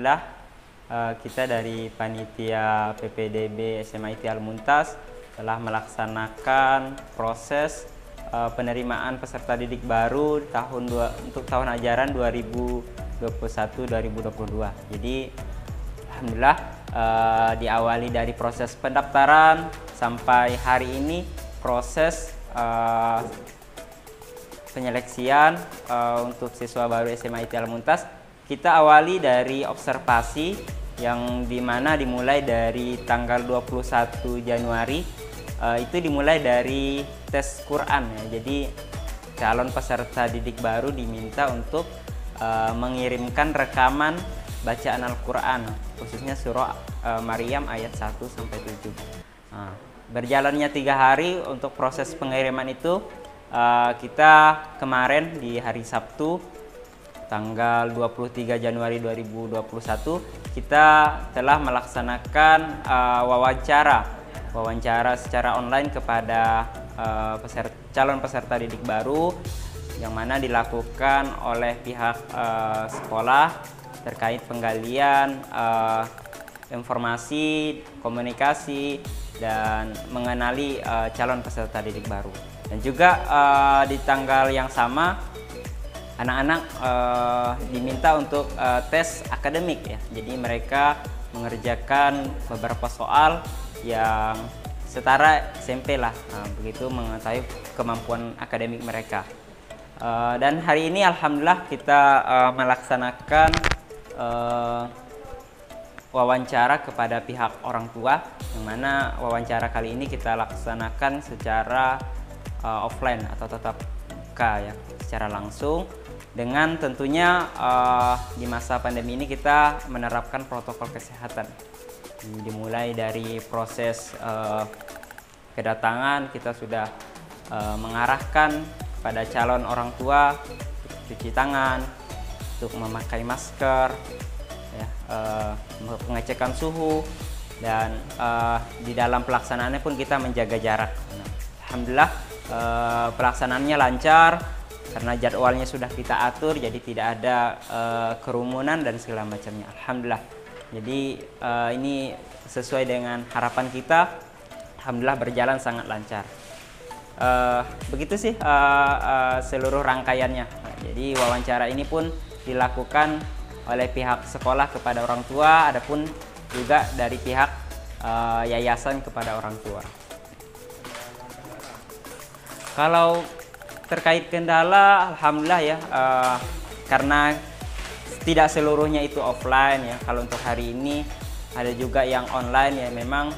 alhamdulillah kita dari panitia PPDB SMA ITI Al-Muntas telah melaksanakan proses penerimaan peserta didik baru untuk tahun ajaran 2021-2022. Jadi alhamdulillah diawali dari proses pendaftaran sampai hari ini proses penyeleksian untuk siswa baru SMA ITI Al-Muntas. Kita awali dari observasi yang dimana dimulai dari tanggal 21 Januari. Itu dimulai dari tes Quran ya. Jadi calon peserta didik baru diminta untuk mengirimkan rekaman bacaan Al-Quran, khususnya surah Maryam ayat 1 sampai 7. Berjalannya 3 hari untuk proses pengiriman itu. Kita kemarin di hari Sabtu tanggal 23 Januari 2021 kita telah melaksanakan wawancara secara online kepada calon peserta didik baru, yang mana dilakukan oleh pihak sekolah terkait penggalian informasi, komunikasi, dan mengenali calon peserta didik baru. Dan juga di tanggal yang sama anak-anak diminta untuk tes akademik ya. Jadi mereka mengerjakan beberapa soal yang setara SMP lah, begitu mengetahui kemampuan akademik mereka. Dan hari ini alhamdulillah kita melaksanakan wawancara kepada pihak orang tua, yang mana wawancara kali ini kita laksanakan secara offline atau tatap muka ya, secara langsung, dengan tentunya di masa pandemi ini kita menerapkan protokol kesehatan. Dimulai dari proses kedatangan, kita sudah mengarahkan pada calon orang tua cuci tangan, untuk memakai masker, ya, pengecekan suhu, dan di dalam pelaksanaannya pun kita menjaga jarak. Alhamdulillah pelaksanaannya lancar karena jadwalnya sudah kita atur, jadi tidak ada kerumunan dan segala macamnya. Alhamdulillah. Jadi ini sesuai dengan harapan kita. Alhamdulillah berjalan sangat lancar. Begitu sih seluruh rangkaiannya. Jadi wawancara ini pun dilakukan oleh pihak sekolah kepada orang tua, adapun juga dari pihak yayasan kepada orang tua. Kalau terkait kendala, alhamdulillah ya, karena tidak seluruhnya itu offline ya. Kalau untuk hari ini ada juga yang online ya, memang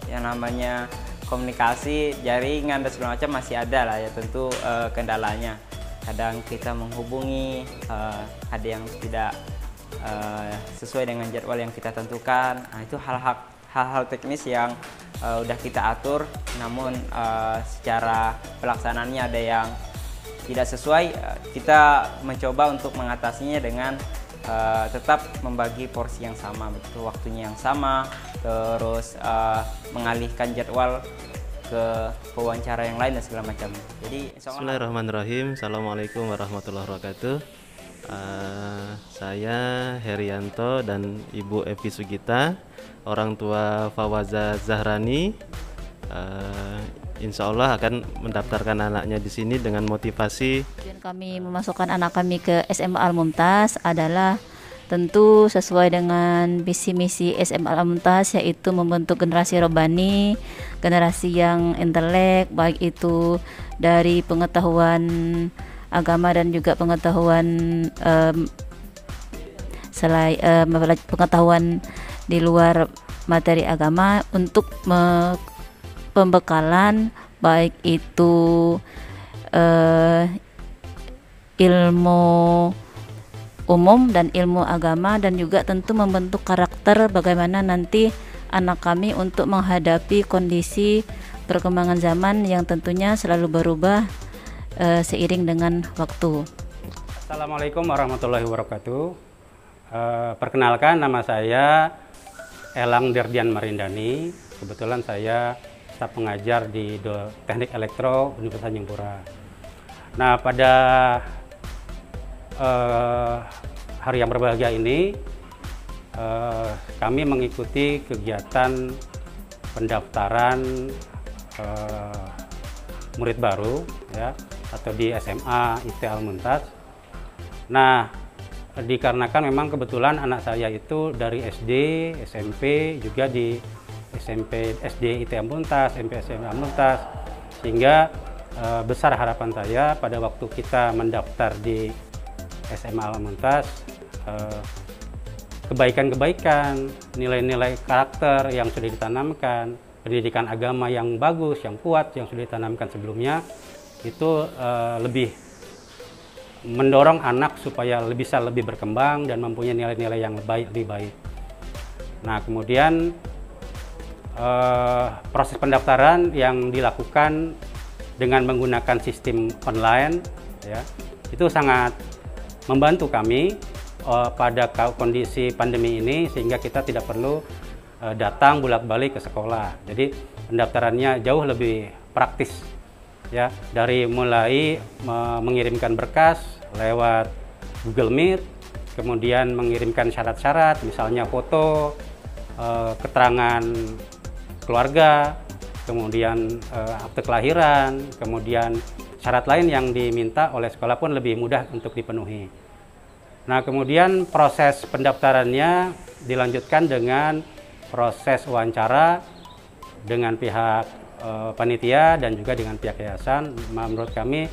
yang namanya komunikasi, jaringan dan segala macam masih ada lah ya, tentu kendalanya. Kadang kita menghubungi, ada yang tidak sesuai dengan jadwal yang kita tentukan. Nah, itu hal-hal teknis yang udah kita atur, namun secara pelaksanaannya ada yang tidak sesuai. Kita mencoba untuk mengatasinya dengan tetap membagi porsi yang sama, betul waktunya yang sama, terus mengalihkan jadwal ke wawancara yang lain dan segala macam. Jadi Bismillahirrahmanirrahim. Assalamualaikum warahmatullahi wabarakatuh. Saya Herianto dan Ibu Evi Sugita, orang tua Fawaza Zahrani. Insya Allah akan mendaftarkan anaknya di sini dengan motivasi. Kami memasukkan anak kami ke SMA Al-Muntas adalah tentu sesuai dengan visi misi SMA Al-Muntas, yaitu membentuk generasi robani, generasi yang intelek, baik itu dari pengetahuan agama dan juga pengetahuan pengetahuan di luar materi agama, untuk pembekalan baik itu ilmu umum dan ilmu agama, dan juga tentu membentuk karakter bagaimana nanti anak kami untuk menghadapi kondisi perkembangan zaman yang tentunya selalu berubah seiring dengan waktu. Assalamualaikum warahmatullahi wabarakatuh. Perkenalkan, nama saya Elang Derdian Marindani. Kebetulan saya staf pengajar di Teknik Elektro Universitas Tanjung Pura. Nah, pada hari yang berbahagia ini kami mengikuti kegiatan pendaftaran murid baru ya, atau di SMA IT Al-Mumtaz. Nah, dikarenakan memang kebetulan anak saya itu dari SD, SMP, juga di SMP SD IT Al-Mumtaz, SMP SMA Al-Mumtaz, sehingga besar harapan saya pada waktu kita mendaftar di SMA Al-Mumtaz, kebaikan-kebaikan, nilai-nilai karakter yang sudah ditanamkan, pendidikan agama yang bagus, yang kuat, yang sudah ditanamkan sebelumnya, itu lebih mendorong anak supaya bisa lebih berkembang dan mempunyai nilai-nilai yang lebih baik. Nah, kemudian proses pendaftaran yang dilakukan dengan menggunakan sistem online, ya, itu sangat membantu kami pada kondisi pandemi ini, sehingga kita tidak perlu datang bolak-balik ke sekolah. Jadi pendaftarannya jauh lebih praktis. Ya, dari mulai mengirimkan berkas lewat Google Meet, kemudian mengirimkan syarat-syarat, misalnya foto, keterangan keluarga, kemudian akte kelahiran, kemudian syarat lain yang diminta oleh sekolah pun lebih mudah untuk dipenuhi. Nah, kemudian proses pendaftarannya dilanjutkan dengan proses wawancara dengan pihak panitia dan juga dengan pihak yayasan. Menurut kami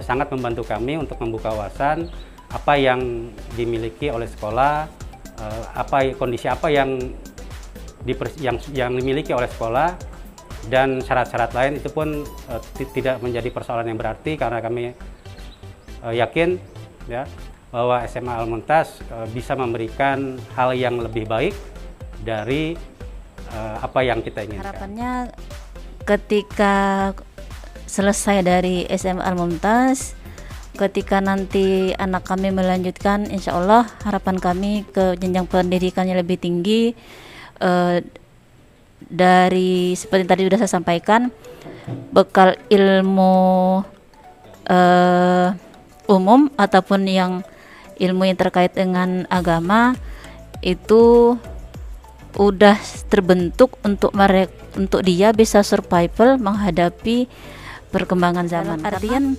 sangat membantu kami untuk membuka wawasan apa yang dimiliki oleh sekolah, kondisi apa yang dimiliki oleh sekolah, dan syarat-syarat lain itu pun tidak menjadi persoalan yang berarti, karena kami yakin ya bahwa SMA Al-Mumtaz bisa memberikan hal yang lebih baik dari apa yang kita inginkan. Harapannya ketika selesai dari SMA Al-Mumtaz, ketika nanti anak kami melanjutkan, insya Allah harapan kami ke jenjang pendidikannya lebih tinggi, dari seperti tadi sudah saya sampaikan, bekal ilmu umum ataupun yang ilmu yang terkait dengan agama itu udah terbentuk untuk dia bisa survival menghadapi perkembangan zaman. Artian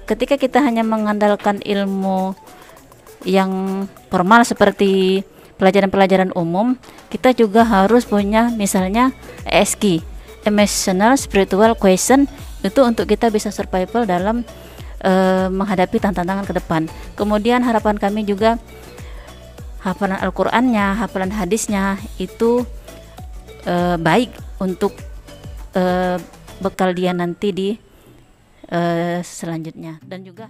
ketika kita hanya mengandalkan ilmu yang formal seperti pelajaran-pelajaran umum, kita juga harus punya misalnya ESQ, Emotional Spiritual Quotient, itu untuk kita bisa survival dalam menghadapi tantangan ke depan. Kemudian harapan kami juga hafalan Al-Qur'annya, hafalan hadisnya itu baik untuk bekal dia nanti di selanjutnya. Dan juga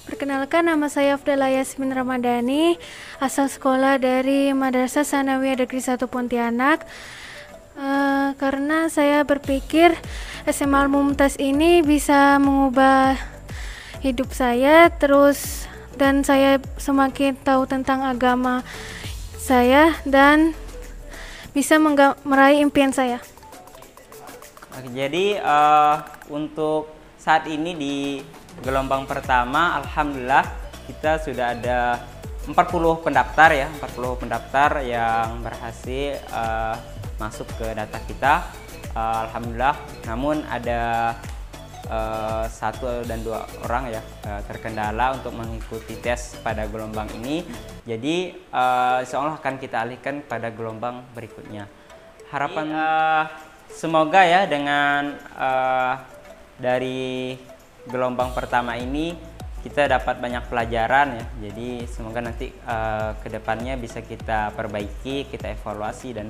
Perkenalkan, nama saya Afdala Yasmin Ramadhani, asal sekolah dari Madrasah Sanawiyah Negeri 1 Pontianak. Karena saya berpikir SMA Al-Mumtaz ini bisa mengubah hidup saya, dan saya semakin tahu tentang agama saya dan bisa meraih impian saya. Oke, jadi untuk saat ini di gelombang pertama, alhamdulillah kita sudah ada 40 pendaftar ya, 40 pendaftar yang berhasil masuk ke data kita, alhamdulillah. Namun ada 1 dan 2 orang ya terkendala untuk mengikuti tes pada gelombang ini. Jadi insya Allah akan kita alihkan pada gelombang berikutnya. Harapan semoga ya dengan dari gelombang pertama ini kita dapat banyak pelajaran ya. Jadi semoga nanti kedepannya bisa kita perbaiki, kita evaluasi dan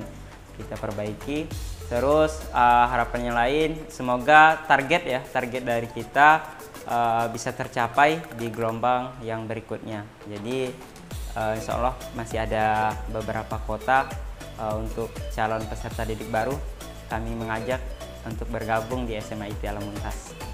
kita perbaiki. Terus harapannya lain, semoga target dari kita bisa tercapai di gelombang yang berikutnya. Jadi insya Allah masih ada beberapa kota untuk calon peserta didik baru. Kami mengajak untuk bergabung di SMA IT Al Mumtaz.